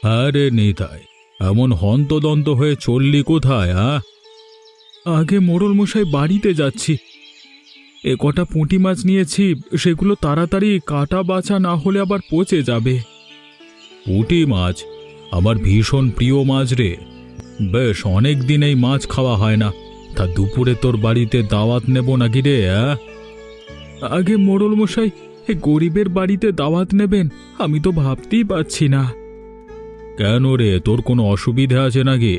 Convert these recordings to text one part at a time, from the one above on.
আরে নিতাই, এমন হন্তদন্ত হয়ে চললি কোথায়? আগে মোড়ল মশাই, বাড়িতে যাচ্ছি। এ কটা পুঁটি মাছ নিয়েছি, সেগুলো তাড়াতাড়ি কাটা বাছা না হলে আবার পচে যাবে। পুঁটি মাছ? আমার ভীষণ প্রিয় মাছ রে। বেশ অনেক দিন এই মাছ খাওয়া হয় না। তা দুপুরে তোর বাড়িতে দাওয়াত নেব নাকি রে? আগে মোড়ল মশাই, এ গরিবের বাড়িতে দাওয়াত নেবেন? আমি তো ভাবতেই পারছি না। কেন রে, তোর কোনো অসুবিধা আছে নাকি?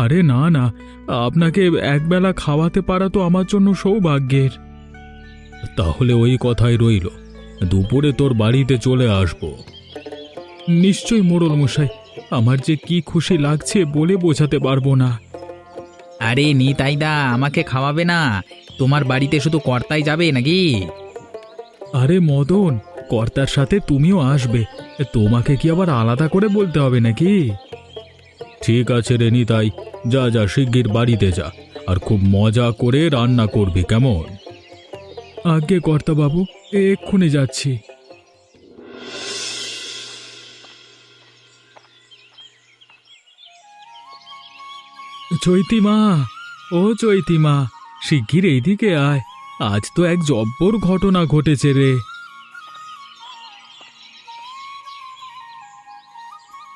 আরে না না, আপনাকে একবেলা খাওয়াতে পারা তো আমার জন্য সৌভাগ্যের। তাহলে ওই কথাই রইল, দুপুরে তোর বাড়িতে চলে আসব। নিশ্চয়ই মোড়ল মশাই, আমার যে কি খুশি লাগছে বলে বোঝাতে পারবো না। আরে নিতাইদা, আমাকে খাওয়াবে না? তোমার বাড়িতে শুধু কর্তাই যাবে নাকি? আরে মদন, কর্তার সাথে তুমিও আসবে। তোমাকে কি আবার আলাদা করে বলতে হবে নাকি? ঠিক আছে রে নিতাই, যা যা শিগগির বাড়িতে যা, আর খুব মজা করে রান্না করবি, কেমন? আজ্ঞে কর্তাবাবু, এক্ষুনি যাচ্ছি। চৈতিমা, ও চৈতিমা, শিগগির এইদিকে আয়। আজ তো এক জব্বর ঘটনা ঘটেছে রে।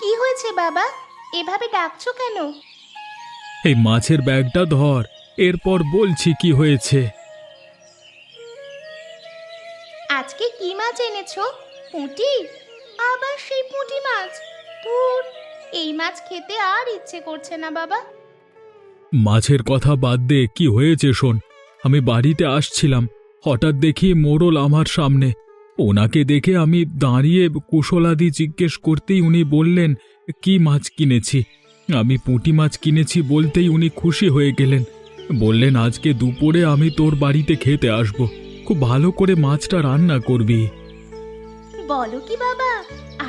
কি হয়েছে বাবা? এভাবে ডাকছো কেন? এই মাছের ব্যাগটা ধর, এরপর বলছি কি হয়েছে। আজকে কি মাছ এনেছো? পুঁটি? আবার সেই পুঁটি মাছ? ধুর, এই মাছ খেতে আর ইচ্ছে করছে না বাবা। মাছের কথা বাদ দে, কি হয়েছে শোন। আমি বাড়িতে আসছিলাম, হঠাৎ দেখি মোড়ল আমার সামনে। ওনাকে দেখে আমি দাঁড়িয়ে কুশলাদি জিজ্ঞেস করতেই উনি বললেন কি মাছ কিনেছি। আমি পুঁটি মাছ কিনেছি বলতেই উনি খুশি হয়ে গেলেন। বললেন আজকে দুপুরে আমি তোর বাড়িতে খেতে আসব, খুব ভালো করে মাছটা রান্না করবি। বলো কি বাবা?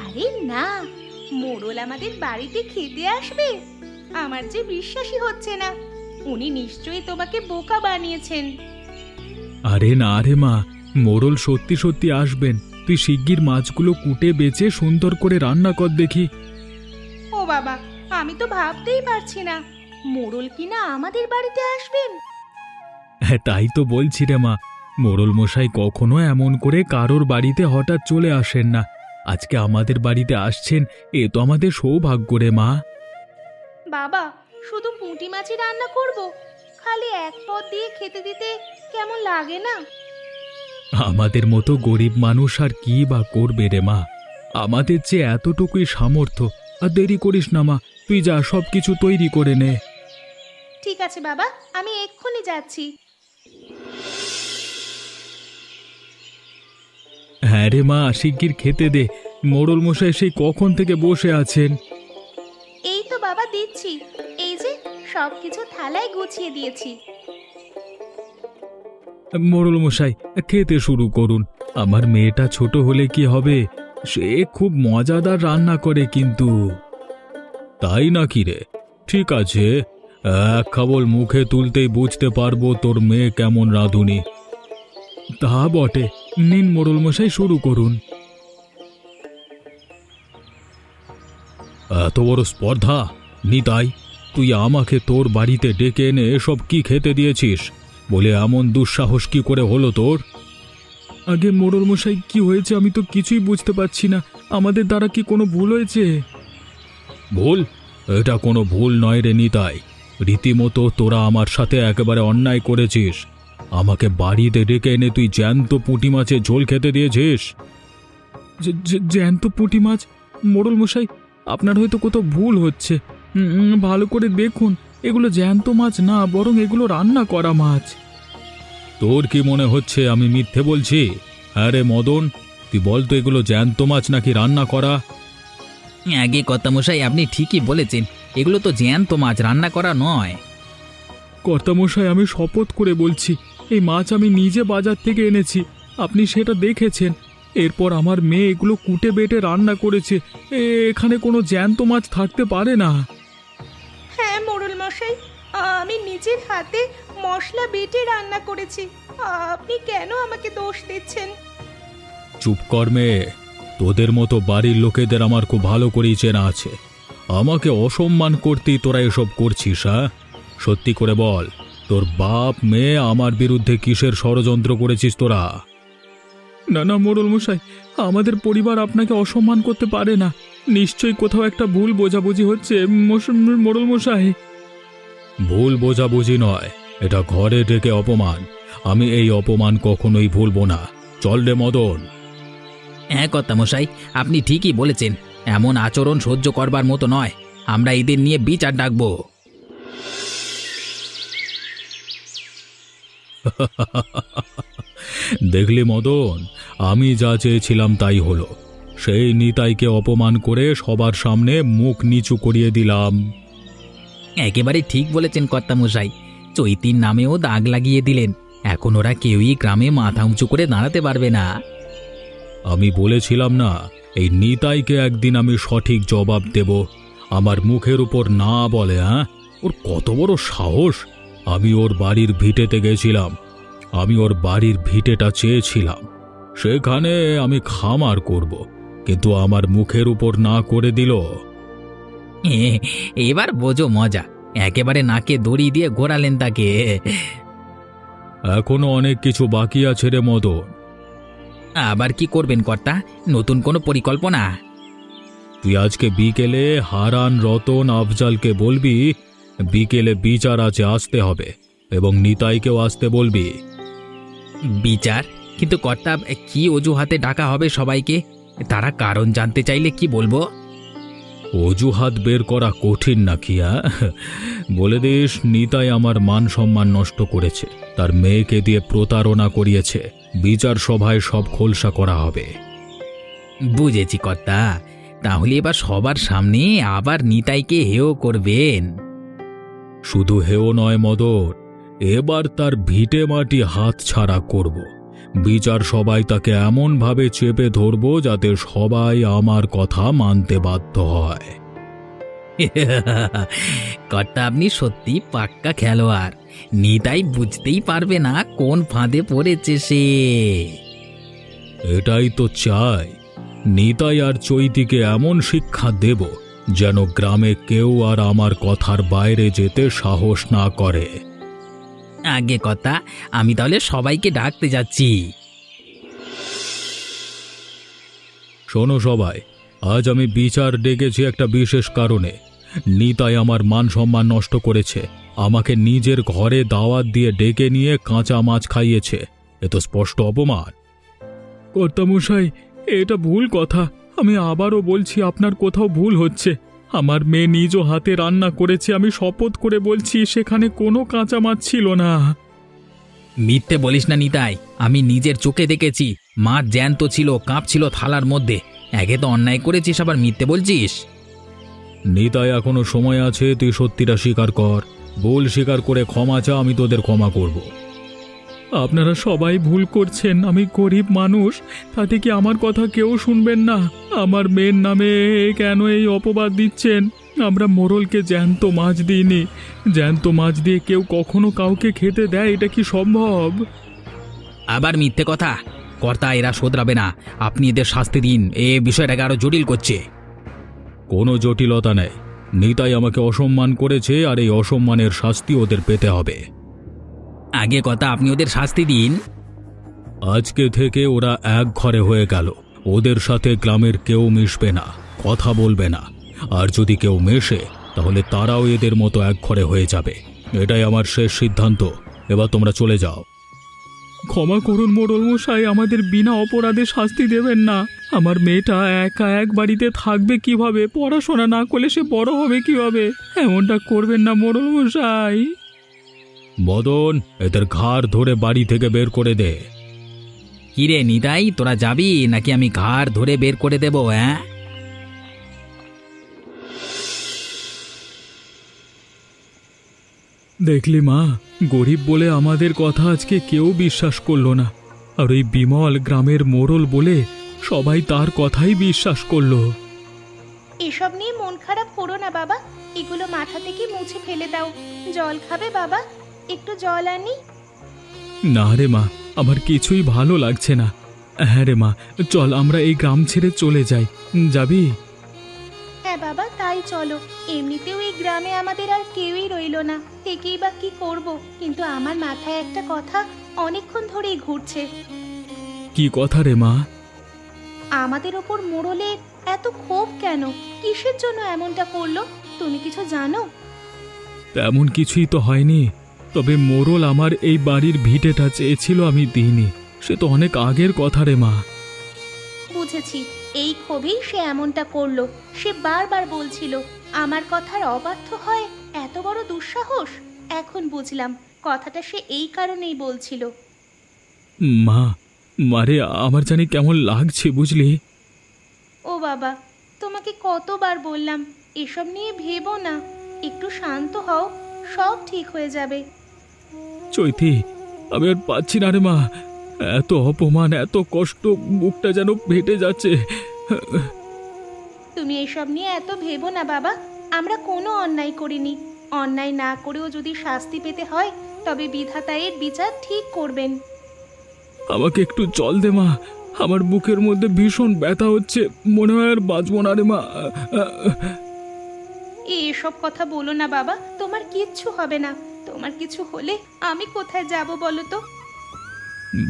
আরে না, মোড়ল আমাদের বাড়িতে খেতে আসবে? আমার যে বিশ্বাসই হচ্ছে না। উনি নিশ্চয়ই তোমাকে বোকা বানিয়েছেন। আরে না রে মা, মোড়ল সত্যি সত্যি আসবেন। তুই শিগগির মাছগুলো কুটে বেচে সুন্দর করে রান্না কর দেখি। ও বাবা, আমি তো ভাবতেই পারছি না মোড়ল কিনা আমাদের বাড়িতে আসবেন। হ্যাঁ, তাই তো বলছি রে মা, মোড়ল মশাই কখনো এমন করে কারোর বাড়িতে হঠাৎ চলে আসেন না। আজকে আমাদের বাড়িতে আসছেন, এ তো আমাদের সৌভাগ্য রে মা। বাবা, শুধু পুঁটি মাছই রান্না করব? খালি এক পদ দিয়ে খেতে দিতে কেমন লাগে না? আমাদের মতো গরিব মানুষ আর কি বা করবে রে মা। আমাদের যে এতটুকুই সামর্থ্য। আর দেরি করিস না মা, তুই যা সবকিছু তৈরি করে নে। ঠিক আছে বাবা, আমি এক্ষুনি যাচ্ছি। হ্যাঁ রে মা, শিগগির খেতে দে। মোড়ল মশাই সেই কখন থেকে বসে আছেন। এই তো বাবা দিচ্ছি, এই যে সবকিছু থালায় গুছিয়ে দিয়েছি। মোড়ল মশাই, খেতে শুরু করুন। আমার মেয়েটা ছোট হলে কি হবে, সে খুব মজাদার রান্না করে কিন্তু। তাই নাকি রে? ঠিক আছে, এক খাবল মুখে তুলতেই বুঝতে পারবো তোর মেয়ে কেমন রাঁধুনি। তা বটে, নিন মোড়ল মশাই, শুরু করুন। এত বড় স্পর্ধা! নিতাই, তুই আমাকে তোর বাড়িতে ডেকে এনে এসব কি খেতে দিয়েছিস? বলে এমন দুঃসাহস কি করে হলো তোর? আগে মোড়ল মশাই, কি হয়েছে আমি তো কিছুই বুঝতে পারছি না। আমাদের দ্বারা কি কোনো ভুল হয়েছে? ভুল? এটা কোনো ভুল নয় রে নিতাই। রীতিমতো তোরা আমার সাথে একেবারে অন্যায় করেছিস। আমাকে বাড়িতে ডেকে এনে তুই জ্যান্ত পুঁটি মাছের ঝোল খেতে দিয়েছিস। জ্যান্ত পুঁটি মাছ? মোড়ল মশাই, আপনার হয়তো কোথাও ভুল হচ্ছে। ভালো করে দেখুন, এগুলো জ্যান্ত মাছ না, বরং এগুলো রান্না করা মাছ। তোর কি মনে হচ্ছে আমি মিথ্যে বলছি? আরে মদন, তুই বল তো, এগুলো জ্যান্ত মাছ নাকি রান্না করা? আগে কর্তামশাই, আপনি ঠিকই বলেছেন, এগুলো তো জ্যান্ত মাছ, রান্না করা নয়। কর্তামশাই, আমি শপথ করে বলছি, এই মাছ আমি নিজে বাজার থেকে এনেছি। আপনি সেটা দেখেছেন। এরপর আমার মেয়ে এগুলো কুটে বেটে রান্না করেছে। এখানে কোনো জ্যান্ত মাছ থাকতে পারে না। হ্যাঁ মোড়ল মশাই, আমি নিজের হাতে মশলা বেটে রান্না করেছি। আপনি কেন আমাকে দোষ দিচ্ছেন? চুপ কর মেয়ে, তোদের মতো বাড়ির লোকেদের আমার খুব ভালো করেই চেনা আছে। আমাকে অসম্মান করতেই তোরা এসব করছিস, হ্যাঁ? সত্যি করে বল, তোর বাপ মেয়ে আমার বিরুদ্ধে কিসের ষড়যন্ত্র করেছিস তোরা? না না মোড়ল মশাই, আমাদের পরিবার আপনাকে অসম্মান করতে পারে না। নিশ্চয়ই কোথাও একটা ভুল বোঝাবুঝি হচ্ছে মোড়ল মশাই। ভুল বোঝাবুঝি নয়, এটা ঘরে ডেকে অপমান। আমি এই অপমান কখনোই ভুলবো না। চল রে মদন। হ্যাঁ কর্তামশাই, আপনি ঠিকই বলেছেন। এমন আচরণ সহ্য করবার মতো নয়। আমরা এদের নিয়ে বিচার ডাকবো। দেখলি মদন, আমি যা চেয়েছিলাম তাই হলো। সেই নিতাইকে অপমান করে সবার সামনে মুখ নিচু করিয়ে দিলাম। একেবারে ঠিক বলেছেন কর্তামশাই। চৈতির নামেও দাগ লাগিয়ে দিলেন। এখন ওরা কেউই গ্রামে মাথা উঁচু করে দাঁড়াতে পারবে না। আমি বলেছিলাম না, এই নিতাইকে একদিন আমি সঠিক জবাব দেব। আমার মুখের উপর না বলে, হ্যাঁ? ওর কত বড় সাহস! আমি ওর বাড়ির ভিটেতে গেছিলাম। আমি ওর বাড়ির ভিটেটা চেয়েছিলাম। সেখানে আমি খামার করব, কিন্তু আমার মুখের উপর না করে দিল। এবার বোঝো মজা। একেবারে নাকে দড়ি দিয়ে ঘোরালেন তাকে। এখনো অনেক কিছু বাকি আছে রে মদন। আবার কি করবেন কর্তা? নতুন কোনো পরিকল্পনা? তুই আজকে বিকেলে হারান, রতন, আফজালকে বলবি বিকেলে বিচার আছে, আসতে হবে, এবং নিতাইকেও আসতে বলবি। বিচার? কিন্তু কর্তা, কি অজুহাতে ডাকা হবে সবাইকে? তারা কারণ জানতে চাইলে কি বলবো? অজুহাত বের করা কঠিন নাকি? বলে দিস, নিতাই আমার মান সম্মান নষ্ট করেছে, তার মেয়েকে দিয়ে প্রতারণা করিয়েছে। বিচার সভায় সব খোলসা করা হবে। বুঝেছি কর্তা। তাহলে এবার সবার সামনে আবার নিতাইকে হেয় করবেন? শুধু হেও নয় মদন, এবার তার ভিটে মাটি হাত ছাড়া করব। বিচার সবাই তাকে এমনভাবে চেপে ধরব যাতে সবাই আমার কথা মানতে বাধ্য হয়। কর্তা, আপনি সত্যি পাক্কা খেলোয়াড়। নিতাই বুঝতেই পারবে না কোন ফাঁদে পড়েছে সে। এটাই তো চাই। নিতাই আর চৈতিকে এমন শিক্ষা দেব যেন গ্রামে কেউ আর আমার কথার বাইরে যেতে সাহস না করে। আগে কথা, আমি তাহলে সবাইকে ডাকতে যাচ্ছি। শোনো সবাই, আজ আমি বিচার ডেকেছি একটা বিশেষ কারণে। নিতাই আমার মান সম্মান নষ্ট করেছে। আমাকে নিজের ঘরে দাওয়াত দিয়ে ডেকে নিয়ে কাঁচা মাছ খাইয়েছে। এ তো স্পষ্ট অপমান। কর্তামশাই, এটা ভুল কথা। আমি আবারও বলছি, আপনার কোথাও ভুল হচ্ছে। আমার মেয়ে নিজ হাতে রান্না করেছে। আমি শপথ করে বলছি, সেখানে কোনো কাঁচা মাছ ছিল না। মিথ্যে বলিস না নিতাই। আমি নিজের চোখে দেখেছি। মাছ জ্যান্ত ছিল, কাঁপছিল থালার মধ্যে। একে তো অন্যায় করেছিস, আবার মিথ্যে বলছিস। নিতাই, এখনো সময় আছে, তুই সত্যিটা স্বীকার কর। ভুল স্বীকার করে ক্ষমা চা, আমি তোদের ক্ষমা করব। আপনারা সবাই ভুল করছেন। আমি গরিব মানুষ, তাতে কি আমার কথা কেউ শুনবেন না? আমার মেয়ের নামে কেন এই অপবাদ দিচ্ছেন? আমরা মোড়লকে জ্যান্ত মাছ দিইনি। জ্যান্ত মাছ দিয়ে কেউ কখনো কাউকে খেতে দেয়? এটা কি সম্ভব? আবার মিথ্যে কথা। কর্তা, এরা শোধরাবে না। আপনি এদের শাস্তি দিন। এ বিষয়টাকে আরো জটিল করছে। কোনো জটিলতা নেই। নিতাই আমাকে অসম্মান করেছে, আর এই অসম্মানের শাস্তি ওদের পেতে হবে। আগে কথা, আপনি ওদের শাস্তি দিন। আজকে থেকে ওরা এক ঘরে হয়ে গেল। ওদের সাথে গ্রামের কেউ মিশবে না, কথা বলবে না। আর যদি কেউ মেশে, তাহলে তারাও এদের মতো এক ঘরে হয়ে যাবে। এটাই আমার শেষ সিদ্ধান্ত। এবার তোমরা চলে যাও। ক্ষমা করুন মোড়ল মশাই, আমাদের বিনা অপরাধে শাস্তি দেবেন না। আমার মেয়েটা একা এক বাড়িতে থাকবে কিভাবে? পড়াশোনা না করলে সে বড় হবে কিভাবে? এমনটা করবেন না মোড়ল মশাই। মদন, এদের ঘাড় ধরে বাড়ি থেকে বের করে দে। কিরে নিতাই, তোরা যাবি নাকি আমি ঘাড় ধরে বের করে দেব? হ্যাঁ, দেখলি মা, গরিব বলে আমাদের কথা আজকে কেউ বিশ্বাস করলো না। আর ওই বিমল গ্রামের মোড়ল বলে সবাই তার কথাই বিশ্বাস করলো। এসব নিয়ে মন খারাপ করো না বাবা, এগুলো মাথা থেকে মুছে ফেলে দাও। জল খাবে বাবা? একটু জল আনি? না রে মা, আমার কিছুই ভালো লাগছে না। হ্যাঁ রে মা, চল আমরা এই গ্রাম ছেড়ে চলে যাই। যাবি? হ্যাঁ বাবা, তাই চলো। এমনিতেও এই গ্রামে আমাদের আর কেউই রইলো না, থেকেই বা কি করব। কিন্তু আমার মাথায় একটা কথা অনেকক্ষণ ধরেই ঘুরছে। কি কথা রে মা? আমাদের ওপর মোড়লের এত ক্ষোভ কেন? কিসের জন্য এমনটা করলো? তুমি কিছু জানো? তেমন কিছুই তো হয়নি, তবে মোড়ল আমার এই বাড়ির ভিটেটা চেয়েছিল, আমি দিইনি। সে তো অনেক আগের কথা রে মা। বুঝেছি, এই ক্ষোভেই সে এমনটা করলো। সে বারবার বলছিল আমার কথার অবাধ্য হয়, এত বড় দুঃসাহস। এখন বুঝলাম কথাটা সে এই কারণেই বলছিল। মা, মারে আমার জানি কেমন লাগছে বুঝলি। ও বাবা, তোমাকে কতবার বললাম এসব নিয়ে ভেবো না, একটু শান্ত হও, সব ঠিক হয়ে যাবে। চৈতি, আমি আর পাচ্ছি না রে মা, এত অপমান, এত কষ্ট, বুকটা যেন ফেটে যাচ্ছে। তুমি এসব নিয়ে এত ভেবো না বাবা, আমরা কোনো অন্যায় করিনি। অন্যায় না করেও যদি শাস্তি পেতে হয়, তবে বিধাতা এর বিচার ঠিক করবেন। আমাকে একটু জল দে মা, আমার বুকের মধ্যে ভীষণ ব্যথা হচ্ছে, মনে হয় আর বাঁচবো না রে মা। এসব কথা বলো না বাবা, তোমার কিচ্ছু হবে না। তোমার কিছু হলে আমি কোথায় যাব বলো তো?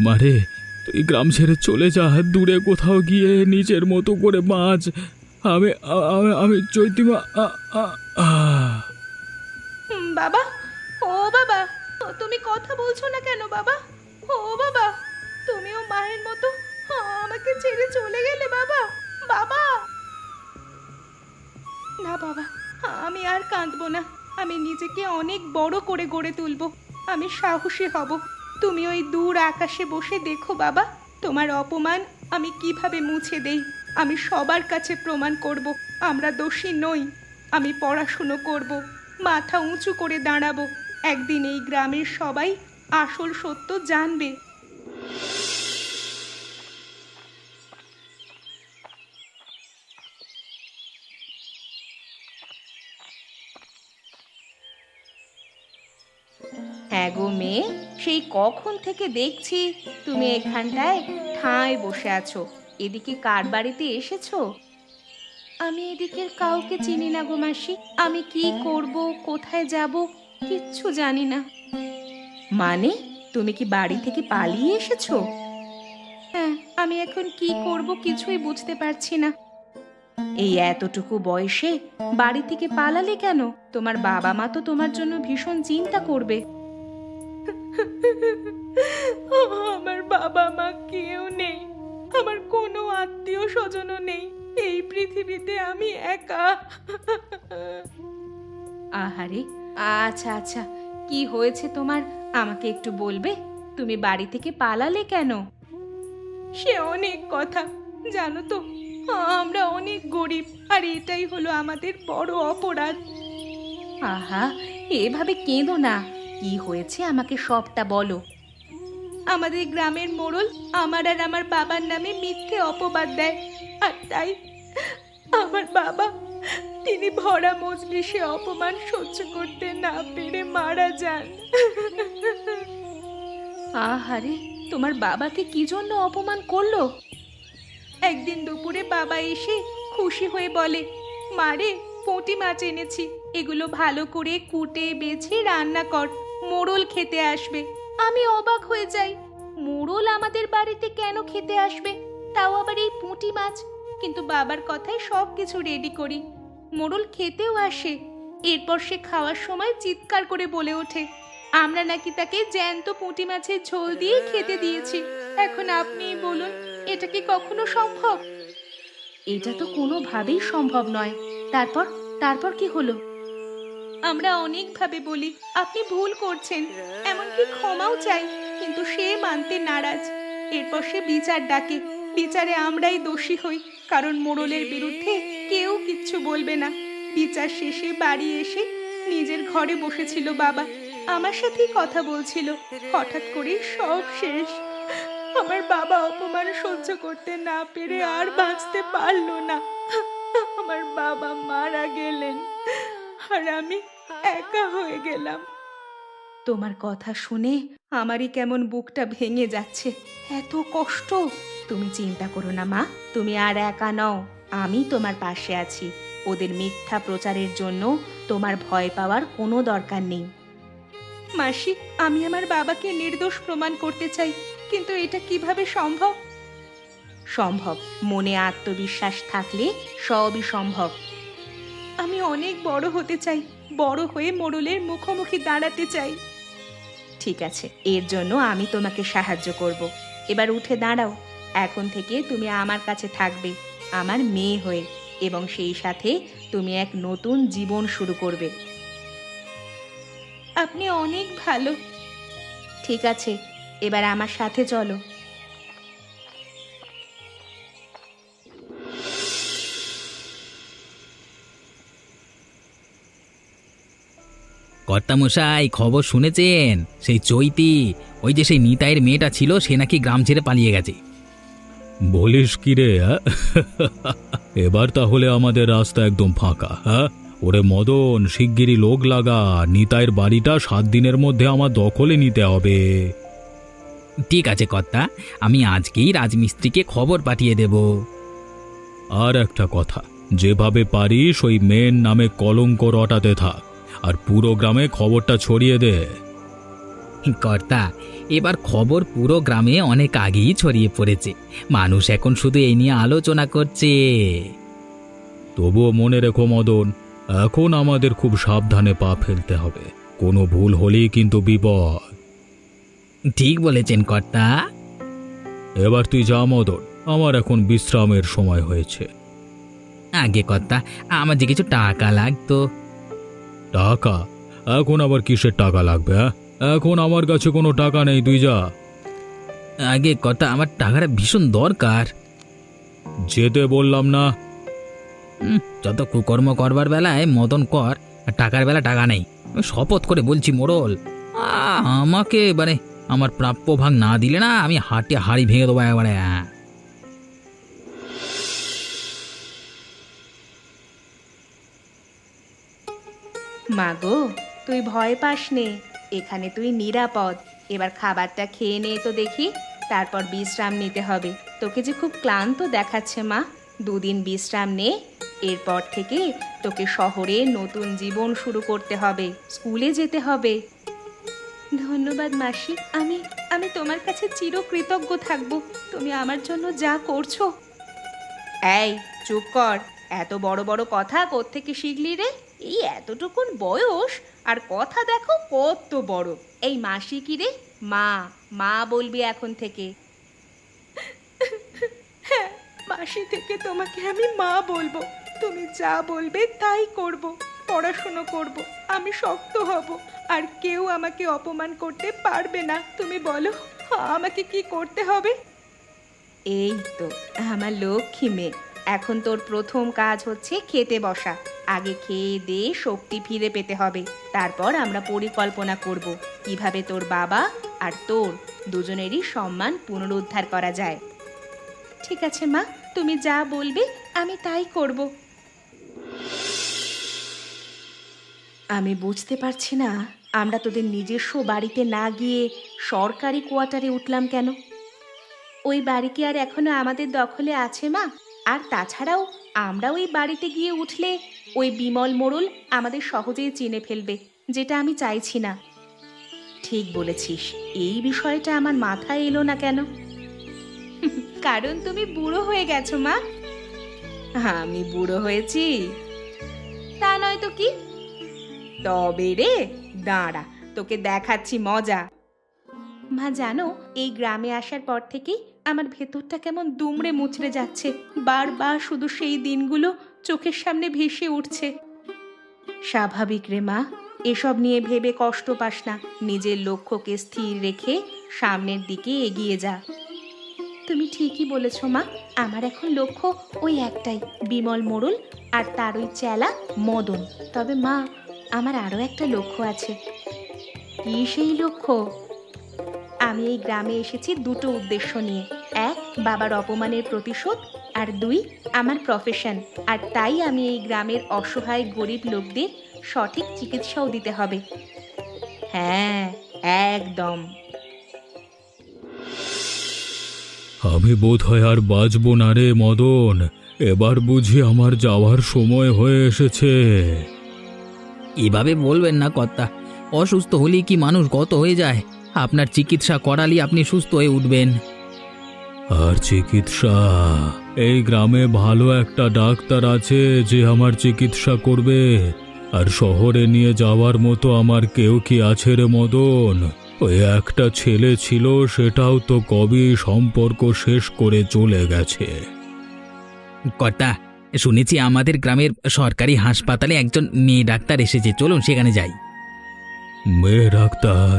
মারে, তুই গ্রাম ছেড়ে চলে যা, দূরে কোথাও গিয়ে নিজের মতো করে বাঁচ। আমি আমি চৈতিমা। বাবা, ও বাবা, তুমি কথা বলছো না কেন বাবা? ও বাবা, তুমিও মায়ের মতো আমাকে ছেড়ে চলে গেলে বাবা। বাবা, না বাবা, আমি আর কাঁদবো না। আমি নিজেকে অনেক বড় করে গড়ে তুলবো। আমি সাহসী হব। তুমি ওই দূর আকাশে বসে দেখো বাবা, তোমার অপমান আমি কিভাবে মুছে দেই। আমি সবার কাছে প্রমাণ করব আমরা দোষী নই। আমি পড়াশুনো করব, মাথা উঁচু করে দাঁড়াবো। একদিন এই গ্রামের সবাই আসল সত্য জানবে। হ্যাঁ গো মেয়ে, সেই কখন থেকে দেখছি তুমি এখানটায় ঠাঁই বসে আছো। এদিকে কার বাড়িতে এসেছো? আমি এদিকের কাউকে চিনি না গো মাসি। আমি কি করব, কোথায় যাব, কিচ্ছু জানি না। মানে, তুমি কি বাড়ি থেকে পালিয়ে এসেছো? হ্যাঁ, আমি এখন কি করব কিছুই বুঝতে পারছি না। এই এতটুকু বয়সে বাড়ি থেকে পালালে কেন? তোমার বাবা মা তো তোমার জন্য ভীষণ চিন্তা করবে। আমার বাবা মা কেউ নেই, আমার কোনো আত্মীয় স্বজনও নেই। এই পৃথিবীতে আমি একা। আহারে, আচ্ছা আচ্ছা, কি হয়েছে তোমার আমাকে একটু বলবে? তুমি বাড়ি থেকে পালালে কেন? সে অনেক কথা, জানো তো আমরা অনেক গরিব, আর এটাই হলো আমাদের বড় অপরাধ। আহা, এভাবে কেঁদো না। কি হয়েছে আমাকে সবটা বলো। আমাদের গ্রামের মোড়ল আমার আর আমার বাবার নামে মিথ্যে অপবাদ দেয়, আর তাই আমার বাবা, তিনি ভরা মজলিসে অপমান সহ্য করতে না পেরে মারা যান। আহারে, তোমার বাবাকে কি জন্য অপমান করলো? একদিন দুপুরে বাবা এসে খুশি হয়ে বলে, মারে, পুঁটি মাছ এনেছি, এগুলো ভালো করে কুটে বেছে রান্না কর, মোড়ল খেতে আসবে। আমি অবাক হয়ে যাই, মোড়ল আমাদের বাড়িতে কেন খেতে আসবে, তাও আবার এই পুঁটি মাছ? কিন্তু বাবার কথায় সব কিছু রেডি করি। মোড়ল খেতেও আসে। এরপর সে খাওয়ার সময় চিৎকার করে বলে ওঠে, আমরা নাকি তাকে জ্যান্ত পুঁটি মাছের ঝোল দিয়ে খেতে দিয়েছি। এখন আপনিই বলুন, এটা কি কখনো সম্ভব? এটা তো কোনোভাবেই সম্ভব নয়। তারপর তারপর কি হলো? আমরা অনেকভাবে বলি আপনি ভুল করছেন, এমনকি ক্ষমাও চাই, কিন্তু সে মানতে নারাজ। এরপর সে বিচার ডাকে। বিচারে আমরাই দোষী হই, কারণ মোড়লের বিরুদ্ধে কেউ কিচ্ছু বলবে না। বিচার শেষে বাড়ি এসে নিজের ঘরে বসেছিল বাবা, আমার সাথেই কথা বলছিল। হঠাৎ করে সব শেষ। আমার বাবা অপমান সহ্য করতে না পেরে আর বাঁচতে পারলো না। আমার বাবা মারা গেলেন, আর আমি একা হয়ে গেলাম। তোমার কথা শুনে আমারই কেমন বুকটা ভেঙে যাচ্ছে। এত কষ্ট, তুমি চিন্তা করো না মা, তুমি আর একা নও, আমি তোমার পাশে আছি। ওদের মিথ্যা প্রচারের জন্য তোমার ভয় পাওয়ার কোনো দরকার নেই। মাসি, আমি আমার বাবাকে নির্দোষ প্রমাণ করতে চাই, কিন্তু এটা কিভাবে সম্ভব? সম্ভব, মনে আত্মবিশ্বাস থাকলে সবই সম্ভব। আমি অনেক বড় হতে চাই, বড় হয়ে মোড়লের মুখোমুখি দাঁড়াতে চাই। ঠিক আছে, এর জন্য আমি তোমাকে সাহায্য করব। এবার উঠে দাঁড়াও। এখন থেকে তুমি আমার কাছে থাকবে, আমার মেয়ে হয়ে, এবং সেই সাথে তুমি এক নতুন জীবন শুরু করবে। আপনি অনেক ভালো। ঠিক আছে, এবার আমার সাথে চলো। কর্তামশাই, খবর শুনেছেন? সেই চৈতি, ওই যে সেই নিতাইয়ের মেয়েটা ছিল, সে নাকি গ্রাম ছেড়ে পালিয়ে গেছে। বলিস কি রে? এবার তাহলে আমাদের রাস্তা একদম ফাঁকা। হ্যাঁ, ওরে মদন, শিগগিরই লোক লাগা, নিতাইয়ের বাড়িটা 7 দিনের মধ্যে আমার দখলে নিতে হবে। ঠিক আছে কর্তা, আমি আজকেই রাজমিস্ত্রিকে খবর পাঠিয়ে দেব। আর একটা কথা, যেভাবে পারিস ওই মেয়ের নামে কলঙ্ক রটাতে থাক, আর পুরো গ্রামে খবরটা ছড়িয়ে দে। কর্তা, এবার খবর পুরো গ্রামে অনেক আগেই ছড়িয়ে পড়েছে, মানুষ এখন শুধু এই নিয়ে আলোচনা করছে। তবুও মনে রেখো মদন, এখন আমাদের খুব সাবধানে পা ফেলতে হবে, কোনো ভুল হলেই কিন্তু বিপদ। ঠিক বলেছেন কর্তা। এবার তুই যা মদন, আমার এখন বিশ্রামের সময় হয়েছে। আগে কর্তা, আমার যে কিছু টাকা লাগতো। টাকা? এখন আবার কিসের টাকা লাগবে? হ্যাঁ, এখন আমার কাছে কোনো টাকা নেই, তুই যা। আগে কর্তা, আমার টাকাটা ভীষণ দরকার। যেতে বললাম না? যত কুকর্ম করবার বেলায় মদন কর, আর টাকার বেলা টাকা নেই। আমি শপথ করে বলছি মোড়ল, আমাকে মানে আমার প্রাপ্য ভাগ না দিলে না, আমি হাড়ি ভেঙে দেবো একবারে। মাগো, তুই ভয় পাস নে, এখানে তুই নিরাপদ। এবার খাবারটা খেয়ে নে তো দেখি, তারপর বিশ্রাম নিতে হবে। তোকে যে খুব ক্লান্ত দেখাচ্ছে মা, 2 দিন বিশ্রাম নে। এরপর থেকে তোকে শহরে নতুন জীবন শুরু করতে হবে, স্কুলে যেতে হবে। ধন্যবাদ মাসি, আমি আমি তোমার কাছে চিরকৃতজ্ঞ থাকবো, তুমি আমার জন্য যা করছো। এই চুপ কর, এত বড় বড় কথা কোত্থেকে শিখলি রে? এই এতটুকুন বয়স আর কথা দেখো কত বড়। এই মাসি কি রে? মা, মা বলবি এখন থেকে। হ্যাঁ, মাসি থেকে তোমাকে আমি মা বলবো। তুমি যা বলবে তাই করব, পড়াশুনো করব, আমি শক্ত হব, আর কেউ আমাকে অপমান করতে পারবে না। তুমি বলো, আমাকে কি করতে হবে? এই তো আমার লক্ষ্মী মেয়ে, এখন তোর প্রথম কাজ হচ্ছে খেতে বসা। আগে খেয়ে দে শক্তি ফিরে পেতে হবে, তারপর আমরা পরিকল্পনা করব কিভাবে তোর বাবা আর তোর দুজনেরই সম্মান পুনরুদ্ধার করা যায়। ঠিক আছে মা, তুমি যা বলবে আমি তাই করব। আমি বুঝতে পারছি না, আমরা তোদের নিজস্ব বাড়িতে না গিয়ে সরকারি কোয়ার্টারে উঠলাম কেন? ওই বাড়ি কি আর এখনো আমাদের দখলে আছে মা? আর তাছাড়াও আমরা ওই বাড়িতে গিয়ে উঠলে ওই বিমল মোড়ল আমাদের সহজেই চিনে ফেলবে, যেটা আমি চাইছি না। ঠিক বলেছিস, এই বিষয়টা আমার মাথায় এলো না কেন? কারণ তুমি বুড়ো হয়ে গেছো মা। আমি বুড়ো হয়েছি? তা নয় তো কি। তবে রে, দাঁড়া, তোকে দেখাচ্ছি মজা। মা জানো, এই গ্রামে আসার পর থেকে আমার ভেতরটা কেমন দুমড়ে মুচড়ে যাচ্ছে, বারবার শুধু সেই দিনগুলো চোখের সামনে ভেসে উঠছে। স্বাভাবিক রে মা, এসব নিয়ে ভেবে কষ্ট পাস না, নিজের লক্ষ্যকে স্থির রেখে সামনের দিকে এগিয়ে যা। তুমি ঠিকই বলেছ মা, আমার এখন লক্ষ্য ওই একটাই, বিমল মোড়ল আর তার ওই চেলা মদন। তবে মা, আমার আরও একটা লক্ষ্য আছে। কি সেই লক্ষ্য? আমি এই গ্রামে এসেছি 2টো উদ্দেশ্য নিয়ে। 1, বাবার অপমানের প্রতিশোধ, আর 2, আমার প্রফেশন। আর তাই আমি এই গ্রামের অসহায় গরিব লোকদের সঠিক চিকিৎসাও দিতে হবে। হ্যাঁ, একদম। আমি বোধহয় আর বাঁচব না রে মদন। এবার বুঝি আমার যাওয়ার সময় হয়ে এসেছে। এভাবে বলবেন না কর্তা, অসুস্থ হলেই কি মানুষ গত হয়ে যায়? আপনার চিকিৎসা করালেই আপনি সুস্থ হয়ে উঠবেন। আর চিকিৎসা? এই গ্রামে ভালো একটা ডাক্তার আছে যে আমার চিকিৎসা করবে। আর শহরে নিয়ে যাওয়ার মতো আমার কেউ কি আছে রে মদন? ওই একটা ছেলে ছিল, সেটাও তো কবে সম্পর্ক শেষ করে চলে গেছে। কর্তা, শুনেছি আমাদের গ্রামের সরকারি হাসপাতালে একজন মেয়ে ডাক্তার এসেছে, চলুন সেখানে যাই। মেয়ে ডাক্তার?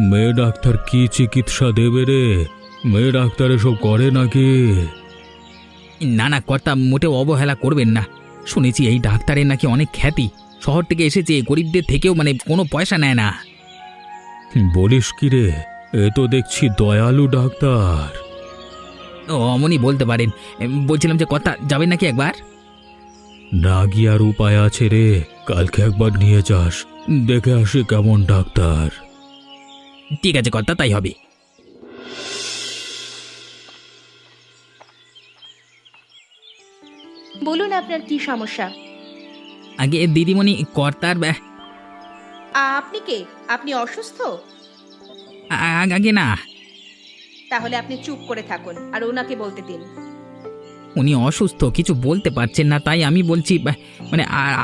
মেয়ে ডাক্তার কি চিকিৎসা দেবে রে? মেয়ে ডাক্তার এসব করে নাকি? না না কর্তা, মোটেও অবহেলা করবেন না। শুনেছি এই ডাক্তারের নাকি অনেক খ্যাতি, শহর থেকে এসেছে, গরিবদের থেকেও কোনো পয়সা নেয় না। বলিস কি রে? এ তো দেখছি দয়ালু ডাক্তার। অমনি বলতে পারেন। বলছিলাম যে কর্তা, যাবেন নাকি একবার? না গিয়ে আর উপায় আছে রে? কালকে একবার নিয়ে যাস, দেখে আসি কেমন ডাক্তার। ঠিক আছে কর্তা, তাই হবে। বলুন আপনার কি সমস্যা? আগে দিদিমণি, কর্তার আপনি কে? আপনি অসুস্থ? আগে না, তাহলে আপনি চুপ করে থাকুন আর ওনাকে বলতে দিন। উনি অসুস্থ, কিছু বলতে পারছেন না, তাই আমি বলছি।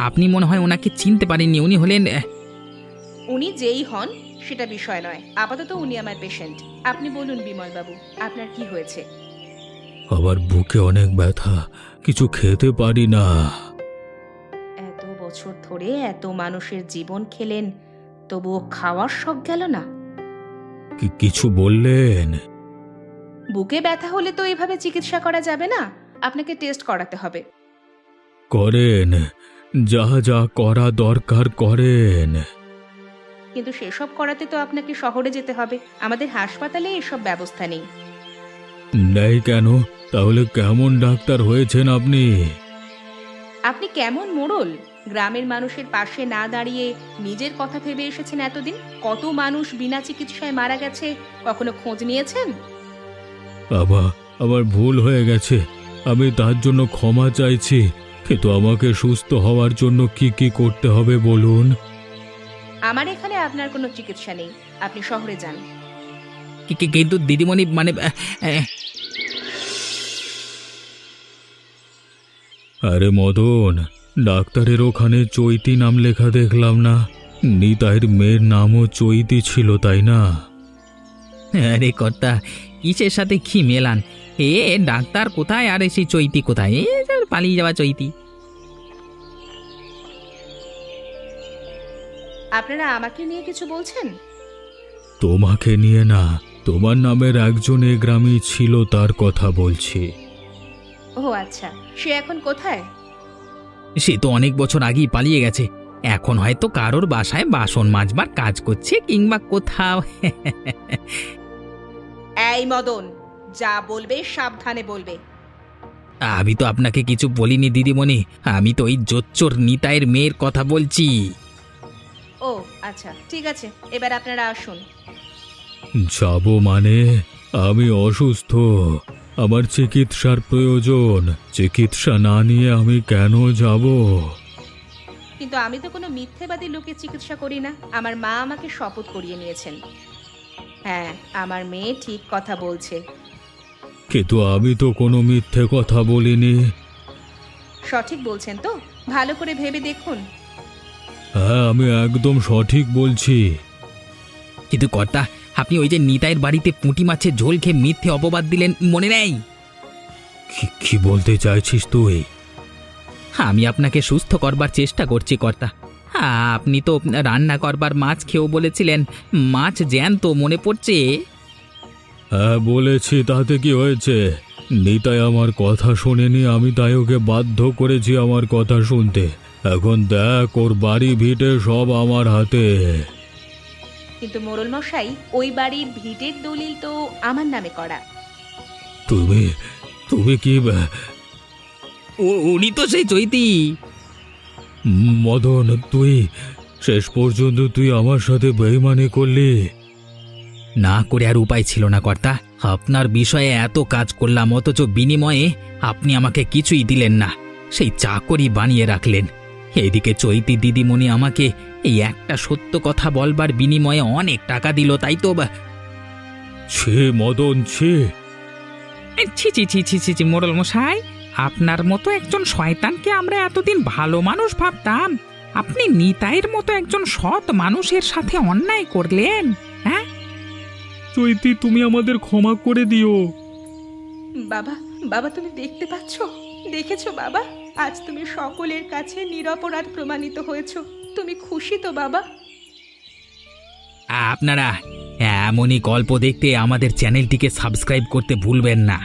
আপনি মনে হয় ওনাকে চিনতে পারেননি। উনি হলেন উনি যেই হন সেটা বিষয় নয়, আপাতত উনি আমার পেশেন্ট। আপনি বলুন বিমল বাবু, আপনার কি হয়েছে? আবার বুকে অনেক ব্যথা, কিছু খেতে পারি না। এত বছর ধরে এত মানুষের জীবন খেলেন, তবুও খাওয়ার শখ গেল না? কিছু বললেন? বুকে ব্যথা হলে তো এভাবে চিকিৎসা করা যাবে না, আপনাকে টেস্ট করাতে হবে। করেন, যা যা করা দরকার করেন। কিন্তু সেসব করাতে তো আপনাকে শহরে যেতে হবে, আমাদের হাসপাতালে এসব ব্যবস্থা নেই। নেই কেন? তাহলে কেমন ডাক্তার হয়েছেন আপনি? আপনি কেমন মোড়ল? গ্রামের মানুষের পাশে না দাঁড়িয়ে নিজের কথা ভেবে এসেছেন এতদিন। কত মানুষ বিনা চিকিৎসায় মারা গেছে, কখনো খোঁজ নিয়েছেন? আমার ভুল হয়ে গেছে, আমি তার জন্য ক্ষমা চাইছি। কিন্তু আমাকে সুস্থ হওয়ার জন্য কি কি করতে হবে বলুন? আমার এখানে আপনার কোনো চিকিৎসা নেই, আপনি শহরে যান। কিন্তু দিদিমণি আরে মদন, ডাক্তারের ওখানে চৈতি নাম লেখা দেখলাম না? নিতাইয়ের মেয়ের নামও চৈতি ছিল, তাই না? আরে কর্তা, কিসের সাথে কি মেলান? ডাক্তার কোথায় আর সেই চৈতি কোথায়? পালিয়ে যাওয়া চৈতি। আপনারা আমাকে নিয়ে কিছু বলছেন? তোমাকে নিয়ে না, তোমার নামের একজন এ গ্রামে ছিল, তার কথা বলছি। ও আচ্ছা, সে এখন কোথায়? সে তো অনেক বছর আগেই পালিয়ে গেছে। এখন হয়তো কারোর বাসায় বাসন মাজবার কাজ করছে, কিংবা কোথাও। এই মদন, যা বলবে সাবধানে বলবে। আমি তো আপনাকে কিছু বলিনি দিদিমণি, আমি তো ওই জোচ্চোর নিতাইয়ের মেয়ের কথা বলছি। ও আচ্ছা, ঠিক আছে, এবার আপনারা আসুন। যাব মানে? আমি অসুস্থ, আমার চিকিৎসার প্রয়োজন। চিকিৎসা না নিয়ে আমি কেন যাব? কিন্তু আমি তো কোনো মিথ্যেবাদী লোকের চিকিৎসা করি না, আমার মা আমাকে শপথ করিয়ে নিয়েছেন। হ্যাঁ, আমার মেয়ে ঠিক কথা বলছে। কিন্তু আমি তো কোনো মিথ্যে কথা বলিনি। সঠিক বলছেন তো? ভালো করে ভেবে দেখুন। হ্যাঁ, আমি একদম সঠিক বলছি। কিন্তু কর্তা, আপনি ওই যে নিতাইয়ের বাড়িতে পুঁটি মাছের ঝোল খেয়ে মিথ্যে অপবাদ দিলেন, মনে নেই? কি বলতে চাইছিস তুই? আমি আপনাকে সুস্থ করবার চেষ্টা করছি কর্তা। আপনি তো রান্না করবার মাছ খেয়েও বলেছিলেন, মাছ জ্যান্ত, মনে পড়ছে? হ্যাঁ বলেছি, তাতে কি হয়েছে? নিতাই আমার কথা শোনেনি, আমি তাই ওকে বাধ্য করেছি আমার কথা শুনতে। এখন দেখ, ওর বাড়ি ভিটে সব আমার হাতে। কিন্তু মোড়ল মশাই, ওই বাড়ির ভিটের দলিল তো আমার নামে করা। তুমি কি? উনি তো সেই চৈতি। মদন, তুই শেষ পর্যন্ত তুই আমার সাথে বেইমানি করলি। না করে আর উপায় ছিল না কর্তা, আপনার বিষয়ে এত কাজ করলাম, অথচ বিনিময়ে আপনি আমাকে কিছুই দিলেন না, সেই চাকরি বানিয়ে রাখলেন। এইদিকে চৈতি দিদিমণি আমাকে এই একটা সত্য কথা বলবার বিনিময়ে অনেক টাকা দিল, তাই তো ছি মদন, ছি। ছি ছি ছি ছি ছি ছি মোড়ল মশাই, আপনার মতো একজন শয়তানকে আমরা এতদিন ভালো মানুষ ভাবতাম, আপনি নিতাইয়ের মতো একজন সৎ মানুষের সাথে অন্যায় করলেন। হ্যাঁ, চৈতি, তুমি আমাদের ক্ষমা করে দিও। বাবা, বাবা তুমি দেখতে পাচ্ছ, দেখেছো বাবা, আজ তুমি সকলের কাছে নিরপরাধ প্রমাণিত হয়েছো। তুমি খুশি তো বাবা? আপনারা এমনই গল্প দেখতে আমাদের চ্যানেলটিকে সাবস্ক্রাইব করতে ভুলবেন না।